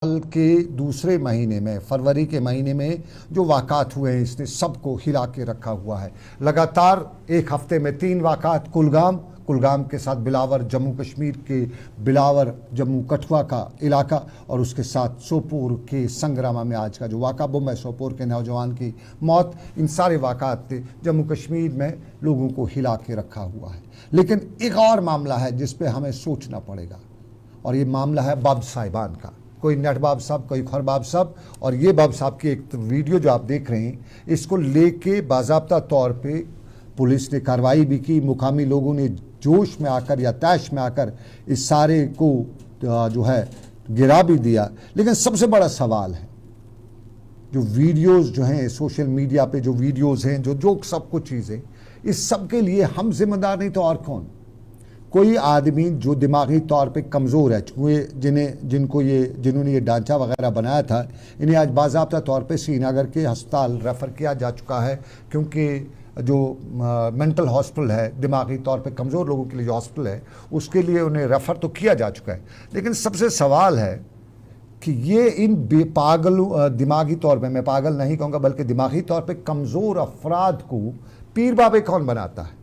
साल के दूसरे महीने में, फरवरी के महीने में जो वाक़ात हुए हैं, इसने सबको हिला के रखा हुआ है। लगातार एक हफ्ते में 3 वाक़ात कुलगाम के साथ बिलावर, जम्मू कश्मीर के बिलावर, जम्मू कठुआ का इलाका, और उसके साथ सोपोर के संग्रामा में आज का जो वाक़ा बम है, सोपोर के नौजवान की मौत, इन सारे वाक़ात ने जम्मू कश्मीर में लोगों को हिला के रखा हुआ है। लेकिन एक और मामला है जिस पे हमें सोचना पड़ेगा, और ये मामला है बब साहिबान का। कोई नट बाब साहब, कोई खर बाब साहब, और ये बाब साहब की एक वीडियो जो आप देख रहे हैं, इसको लेके बाज़ाब्ता तौर पे पुलिस ने कार्रवाई भी की। मुकामी लोगों ने जोश में आकर या तैश में आकर इस सारे को जो है गिरा भी दिया। लेकिन सबसे बड़ा सवाल है, जो वीडियोज़ जो हैं सोशल मीडिया पे, जो वीडियोज़ हैं, जो सब कुछ चीज़ें, इस सब के लिए हम जिम्मेदार नहीं तो और कौन? कोई आदमी जो दिमागी तौर पे कमज़ोर है, जिन्होंने ये ढांचा वगैरह बनाया था, इन्हें आज बाज़ाब्ता तौर पे श्रीनगर के अस्पताल रेफ़र किया जा चुका है, क्योंकि जो मेंटल हॉस्पिटल है, दिमागी तौर पे कमज़ोर लोगों के लिए जो हॉस्पिटल है, उसके लिए उन्हें रेफ़र तो किया जा चुका है। लेकिन सबसे सवाल है कि ये इन दिमागी तौर पे, मैं पागल नहीं कहूँगा बल्कि दिमागी तौर पे कमज़ोर अफराद को पीर बाबे कौन बनाता है?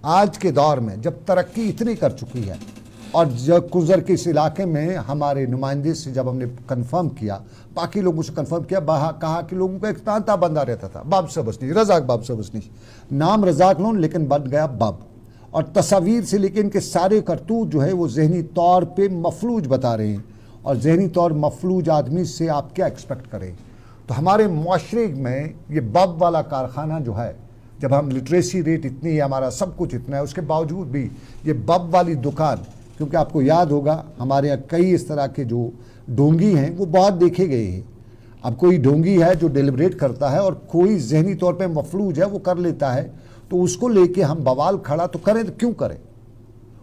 आज के दौर में जब तरक्की इतनी कर चुकी है, और जब गुजर के इस इलाके में हमारे नुमाइंदे से जब हमने कंफर्म किया, बाकी लोगों से कंफर्म किया, कहा कि लोगों का एक तांता बंदा रहता था, बाब से बसनी, रजाक बाब से बसनी, नाम रजाक लोन, लेकिन बन गया बब। और तस्वीर से लेकिन इनके सारे करतूत जो है वो जहनी तौर पे मफलूज बता रहे हैं, और जहनी तौर मफलूज आदमी से आप क्या एक्सपेक्ट करें? तो हमारे मुआशरे में ये बब वाला कारखाना जो है, जब हम लिटरेसी रेट इतनी है, हमारा सब कुछ इतना है, उसके बावजूद भी ये बब वाली दुकान, क्योंकि आपको याद होगा हमारे यहाँ कई इस तरह के जो ढोंगी हैं वो बहुत देखे गए हैं। अब कोई ढोंगी है जो डिलिब्रेट करता है, और कोई जहनी तौर पे मफलूज है, वो कर लेता है, तो उसको लेके हम बवाल खड़ा तो करें, तो क्यों करें?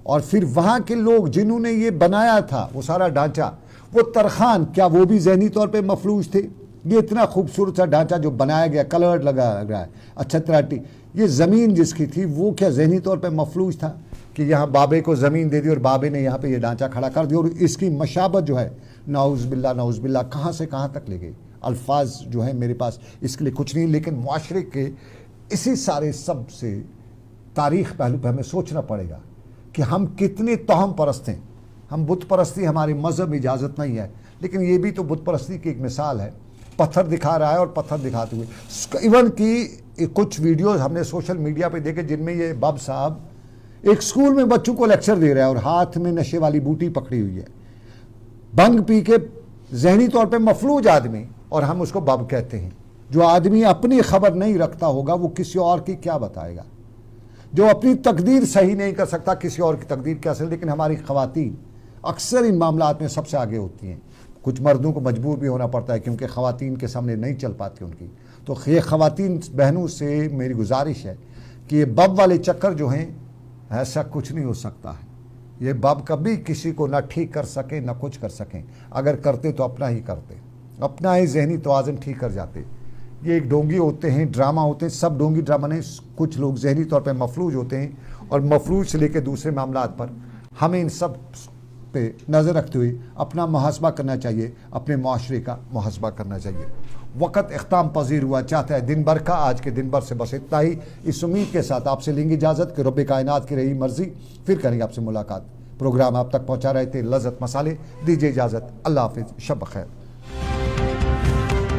और फिर वहाँ के लोग जिन्होंने ये बनाया था वो सारा ढांचा, वो तरखान, क्या वो भी जहनी तौर पर मफलूज थे? ये इतना खूबसूरत सा ढांचा जो बनाया गया, कलर लगा रहा है, अच्छा तराटी, ये ज़मीन जिसकी थी वो क्या जहनी तौर पे मफलूज था कि यहाँ बाबे को ज़मीन दे दी और बाबे ने यहाँ पे ये ढांचा खड़ा कर दिया, और इसकी मशाबत जो है नाउज़ बिल्ला कहाँ से कहाँ तक ले गई? अल्फाज जो है मेरे पास इसके लिए कुछ नहीं। लेकिन मुआशरे के इसी सारे सब से तारीख़ पहलू पर हमें सोचना पड़ेगा कि हम कितने तोहम परस्त हैं। हम बुत परस्ती, हमारी मज़हब इजाज़त नहीं है, लेकिन ये भी तो बुत परस्ती की एक मिसाल है। पत्थर दिखा रहा है, और पत्थर दिखाते हुए इवन की कुछ वीडियोस हमने सोशल मीडिया पे देखे जिनमें ये बब साहब एक स्कूल में बच्चों को लेक्चर दे रहा है और हाथ में नशे वाली बूटी पकड़ी हुई है, भंग पी के, जहनी तौर पे मफलूज आदमी, और हम उसको बब कहते हैं। जो आदमी अपनी खबर नहीं रखता होगा वो किसी और की क्या बताएगा? जो अपनी तकदीर सही नहीं कर सकता, किसी और की तकदीर कैसे? लेकिन हमारी ख़वातीन अक्सर इन मामलात में सबसे आगे होती हैं। कुछ मर्दों को मजबूर भी होना पड़ता है, क्योंकि ख़वातीन के सामने नहीं चल पाती उनकी। तो ये ख़वातीन बहनों से मेरी गुजारिश है कि ये बब वाले चक्कर जो हैं, ऐसा कुछ नहीं हो सकता है। ये बब कभी किसी को ना ठीक कर सके ना कुछ कर सकें। अगर करते तो अपना ही करते, अपना ही जहनी तवाज़ुन ठीक कर जाते। ये एक ढोंगी होते हैं, ड्रामा होते हैं, सब ढोंगी ड्रामा नहीं। कुछ लोग जहनी तौर पर मफलूज होते हैं, और मफलूज से लेकर दूसरे मामलात पर हमें इन सब पे नज़र रखते हुए अपना मुहासबा करना चाहिए, अपने मुआशरे का मुहासबा करना चाहिए। वक़्त इख्ताम पजीर हुआ चाहता है दिन भर का। आज के दिन भर से बस इतना ही। इस उम्मीद के साथ आपसे लेंगे इजाज़त कि रब्बे कायनात की रही मर्ज़ी, फिर करेंगे आपसे मुलाकात। प्रोग्राम आप तक पहुँचा रहे थे लज़्ज़त मसाले। दीजिए इजाज़त, अल्लाह हाफ़िज़, शब खैर।